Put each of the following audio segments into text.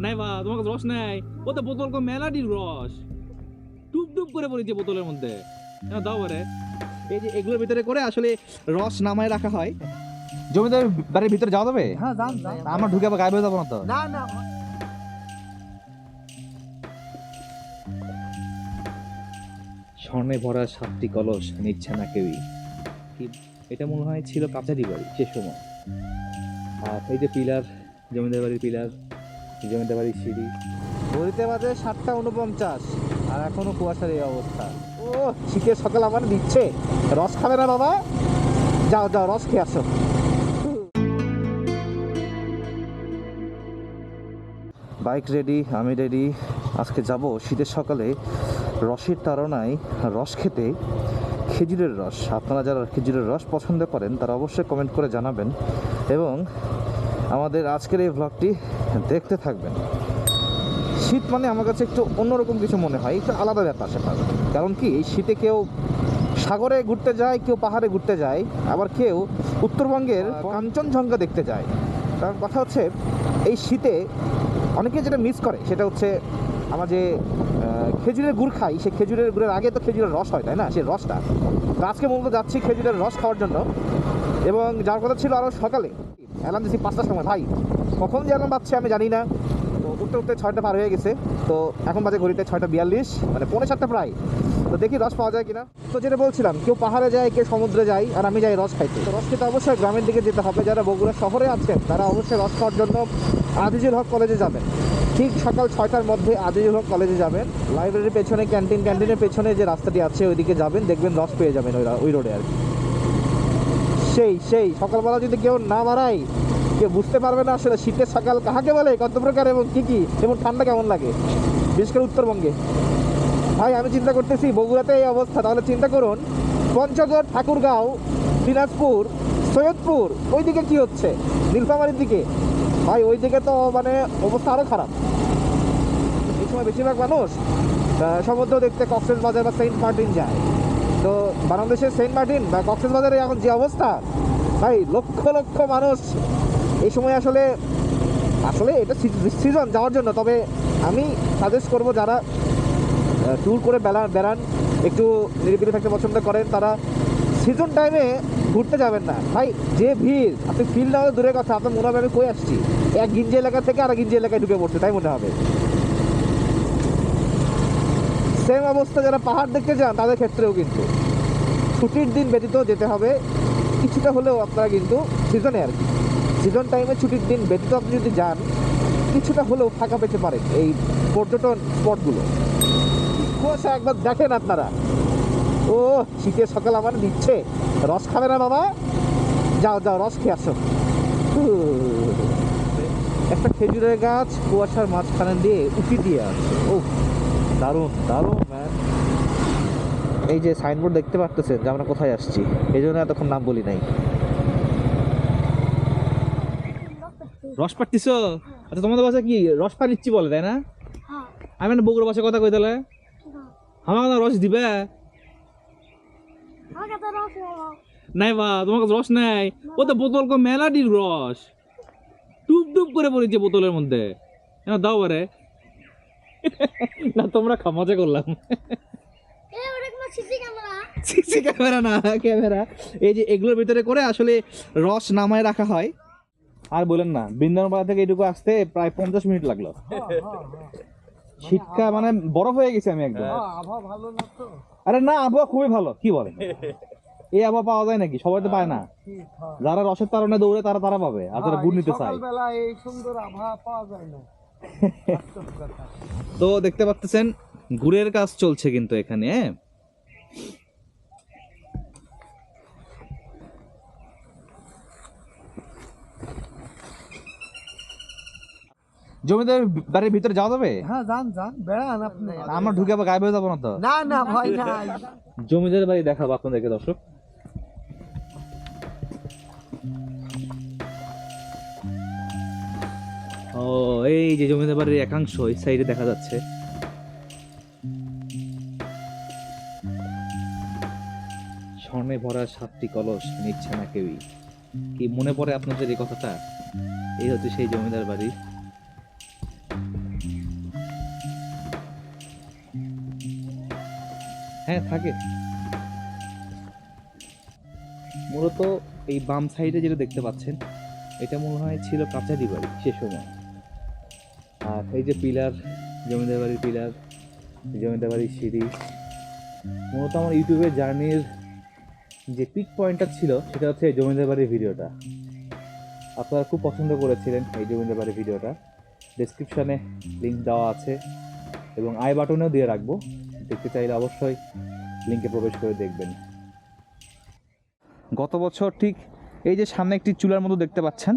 নাই বা তোমার কাছে রস নাই? ও তো বোতল কো মেলাডির রস টুপ টুপ করে পড়েছে বোতলের মধ্যে। দাও বারে। এই যে এগুলোর ভিতরে করে আসলে রস নামায় রাখা হয়। জমিদার বাড়ির ভিতরে যাওয়া যাবে? হ্যাঁ যান যান। আমরা ঢুকে আবার গায়েব হয়ে যাবো না তো? না না স্বর্ণে ভরা 7টি কলস নিচ্ছে না কেউই। এটা মনে হয় ছিল কাছারি বাড়ি সে সময়। আর এই যে পিলার, জমিদার বাড়ির পিলার, জমিদার বাড়ির সিঁড়ি। ঘড়িতে বাজে 7:49 আর এখনো কুয়াশার এই অবস্থা। ও শীতের সকাল আমার দিচ্ছে। রস খাবে না বাবা? যাও যাও রস খেয়ে আসো। বাইক রেডি, আমি রেডি। আজকে যাব শীতের সকালে রসের তাড়নায় রস খেতে। খেজুরের রস, আপনারা যারা খেজুরের রস পছন্দ করেন তারা অবশ্যই কমেন্ট করে জানাবেন এবং আমাদের আজকের এই ভ্লগটি দেখতে থাকবেন। শীত মানে আমার কাছে একটু অন্যরকম কিছু মনে হয়, একটু আলাদা ব্যাপার সেটা। কারণ কি এই শীতে কেউ সাগরে ঘুরতে যায়, কেউ পাহাড়ে ঘুরতে যায়, আবার কেউ উত্তরবঙ্গের কাঞ্চনজঙ্ঘা দেখতে যায়। কারণ কথা হচ্ছে এই শীতে অনেকে যেটা মিস করে সেটা হচ্ছে আমার যে খেজুরের গুড় খাই, সেই খেজুরের গুড়ের আগে তো খেজুরের রস হয়, তাই না? সেই রসটা তো আজকে মূলত যাচ্ছি খেজুরের রস খাওয়ার জন্য। এবং যার কথা ছিল আরও সকালে অ্যালার্ম দিচ্ছি 5টার সময়। ভাই কখন যে অ্যালার্ম বাজছে আমি জানি না। তো উঠতে উঠতে 6টা পার হয়ে গেছে। তো এখন বাজে ঘড়িতে 6:42, মানে 6:45 প্রায়। তো দেখি রস পাওয়া যায় কিনা। তো যেটা বলছিলাম, কেউ পাহাড়ে যায়, কেউ সমুদ্রে যায়, আর আমি যাই রস খাইতে। তো রস খেতে অবশ্যই গ্রামের দিকে যেতে হবে। যারা বগুড়া শহরে আছেন তারা অবশ্যই রস খাওয়ার জন্য আজিজুল হক কলেজে যাবেন। ঠিক সকাল 6টার মধ্যে আজিজুল হক কলেজে যাবেন। লাইব্রেরির পেছনে ক্যান্টিনের পেছনে যে রাস্তাটি আছে ওইদিকে যাবেন, দেখবেন রস পেয়ে যাবেন ওই রোডে আর কি। সেই সকালবেলা যদি কেউ না বাড়ায় কেউ বুঝতে পারবে না আসলে শীতের সকাল কাহাকে বলে, কত প্রকার এবং কী এবং ঠান্ডা কেমন লাগে, বিশেষ করে উত্তরবঙ্গে। ভাই আমি চিন্তা করতেছি বগুড়াতে এই অবস্থা, তাহলে চিন্তা করুন পঞ্চগড়, ঠাকুরগাঁও, দিনাজপুর, সৈয়দপুর ওইদিকে কি হচ্ছে, নীলফামারীর দিকে। ভাই ওই দিকে তো মানে অবস্থা আরও খারাপ। এই সময় বেশিরভাগ মানুষ সমুদ্র দেখতে কক্সবাজার বা সেন্ট মার্টিন যায়। তো বাংলাদেশের সেন্ট মার্টিন বা কক্সবাজারে এখন যে অবস্থা, ভাই লক্ষ লক্ষ মানুষ এই সময় আসলে এটা সিজন যাওয়ার জন্য। তবে আমি সাজেস্ট করব যারা ট্যুর করে বেড়ান, একটু নিরিবিলি থাকতে পছন্দ করেন, তারা সিজন টাইমে ঘুরতে যাবেন না। ভাই যে ভিড়, আপনি ফিল না হলে দূরের কথা, আপনার মনে হবে আমি কই আসছি, এক গিঞ্জি এলাকা থেকে আর এক গিঞ্জি এলাকায় ঢুকে পড়ছে তাই মনে হবে। সেম অবস্থা যারা পাহাড় দেখতে যান তাদের ক্ষেত্রেও কিন্তু ছুটির দিন ব্যতীত যেতে হবে। কিছুটা হলেও আপনারা কিন্তু সিজনে আর কি, সিজন টাইমে ছুটির দিন ব্যতীত আপনি যদি যান কিছুটা হলেও ফাঁকা পেতে পারেন এই পর্যটন স্পটগুলো। কুয়াশা একবার দেখেন আপনারা। ও শীতের সকাল আমার দিচ্ছে। রস খাবে না বাবা? যাও যাও রস খেয়ে আসো। একটা খেজুরের গাছ কুয়াশার মাঝখানে দিয়ে উঁকি দিয়ে আছে। ও দারুণ দারুণ ম্যান। এই যে সাইনবোর্ড দেখতে পারতেছেন যে আমরা কোথায় আসছি, এই জন্য এতক্ষণ নাম বলি নাই। রস পাচ্ছিস? আচ্ছা তোমাদের বাসা কি রস পানিচ্ছি বলে, তাই না? আমি না বগুড়া বাসায় কথা কই তাহলে আমার রস দিবে? নাই বা তোমার কাছে রস নাই? ও তো বোতল কো মেলাডির রস টুপ টুপ করে পড়েছে বোতলের মধ্যে। দাও বারে। না তোমরা মজা করলাম। সিসি ক্যামেরা না, ক্যামেরা। এই যে এগুলোর ভিতরে করে আসলে রস নামায় রাখা হয়। আর বলেন না, বৃন্দাবনপাড়া থেকে এটুকু আসতে প্রায় 50 মিনিট লাগলো। শীতকাল মানে বরফ হয়ে গেছে আমি একদম। আরে না, আবহাওয়া খুবই ভালো। কি বলেন, এই আবহাওয়া পাওয়া যায় নাকি? সবাই তো পায় না। যারা রসের তাড়নায় দৌড়ে তারা পাবে, আর যারা গুড় নিতে চায়। এই সুন্দর আবহাওয়া পাওয়া যায় না। তো দেখতে পাচ্ছেন গুড়ের কাজ চলছে কিন্তু এখানে। জমিদার বাড়ির ভিতরে যাওয়া যাবে? হ্যাঁ যান যান, বেড়ান আপনি। আমরা ঢুকে আবার গায়েব হয়ে যাবো না তো? না না ভাই না। জমিদার বাড়ি দেখাবো আপনাদেরকে দর্শক। ও এই যে জমিদার বাড়ির একাংশ এই সাইডে দেখা যাচ্ছে। স্বর্ণে ভরা 7টি কলস নিচ্ছে না কেউই। কি মনে পড়ে আপনাদের এই কথাটা? এই হচ্ছে সেই জমিদার বাড়ি। হ্যাঁ থাকে। মূলত এই বাম সাইডে যেটা দেখতে পাচ্ছেন এটা মনে হয় ছিল কাচারি বাড়ি সে সময়। আর এই যে পিলার, জমিদার বাড়ির পিলার, জমিদার বাড়ির সিঁড়ি। মূলত আমার ইউটিউবের জার্নির যে পিক পয়েন্টটা ছিল সেটা হচ্ছে এই জমিদার বাড়ির ভিডিওটা। আপনারা খুব পছন্দ করেছিলেন এই জমিদার বাড়ির ভিডিওটা। ডেসক্রিপশানে লিঙ্ক দেওয়া আছে এবং আই বাটনেও দিয়ে রাখবো, দেখতে চাইলে অবশ্যই লিঙ্কে প্রবেশ করে দেখবেন। গত বছর ঠিক এই যে সামনে একটি চুলার মতো দেখতে পাচ্ছেন,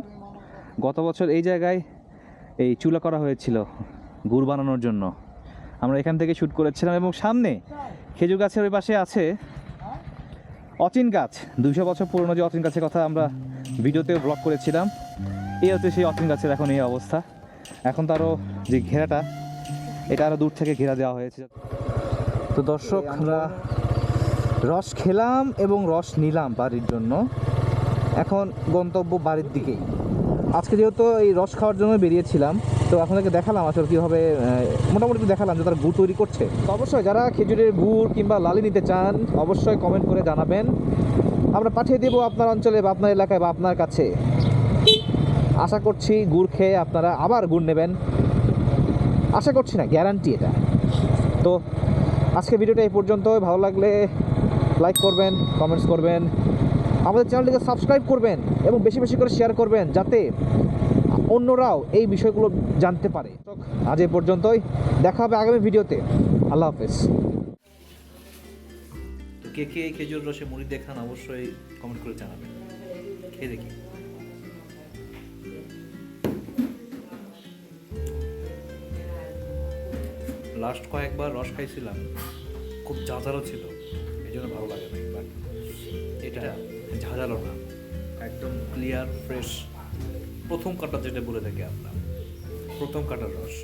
গত বছর এই জায়গায় এই চুলা করা হয়েছিল গুড় বানানোর জন্য। আমরা এখান থেকে শ্যুট করেছিলাম এবং সামনে খেজুর গাছের ওই পাশে আছে অচিন গাছ, 200 বছর পুরনো যে অচিন গাছের কথা আমরা ভিডিওতে ব্লগ করেছিলাম। এই হচ্ছে সেই অচিন গাছের এখন এই অবস্থা। এখন তারও যে ঘেরাটা এটা আরও দূর থেকে ঘেরা দেওয়া হয়েছে। তো দর্শক, আমরা রস খেলাম এবং রস নিলাম বাড়ির জন্য। এখন গন্তব্য বাড়ির দিকেই। আজকে যেহেতু এই রস খাওয়ার জন্য বেরিয়েছিলাম, তো আপনাদেরকে দেখালাম আসলে কীভাবে মোটামুটি দেখালাম যে তারা গুড় তৈরি করছে। তো অবশ্যই যারা খেজুরের গুড় কিংবা লালি নিতে চান অবশ্যই কমেন্ট করে জানাবেন, আমরা পাঠিয়ে দেবো আপনার অঞ্চলে বা আপনার এলাকায় বা আপনার কাছে। আশা করছি গুড় খেয়ে আপনারা আবার গুড় নেবেন, আশা করছি না, গ্যারান্টি এটা। তো আজকে ভিডিওটা এই পর্যন্তই। ভালো লাগলে লাইক করবেন, কমেন্টস করবেন, আমাদের চ্যানেলটিকে সাবস্ক্রাইব করবেন এবং বেশি বেশি করে শেয়ার করবেন যাতে অন্যরাও এই বিষয়গুলো জানতে পারে। আজ এই পর্যন্তই, দেখা হবে আগামী ভিডিওতে। আল্লাহ হাফেজ। তো কে কে এই খেজুর রসে মুড়ি দেখান অবশ্যই কমেন্ট করে জানাবেন। খেয়ে দেখি। লাস্ট কয়েকবার রস খাইছিলাম, খুব ঝাঁঝালো ছিল, এই জন্য ভালো লাগে না। বাট এটা ঝাঁঝালো না, একদম ক্লিয়ার ফ্রেশ, প্রথম কাটা যেটা বলে থাকি আমরা, প্রথম কাটার রস।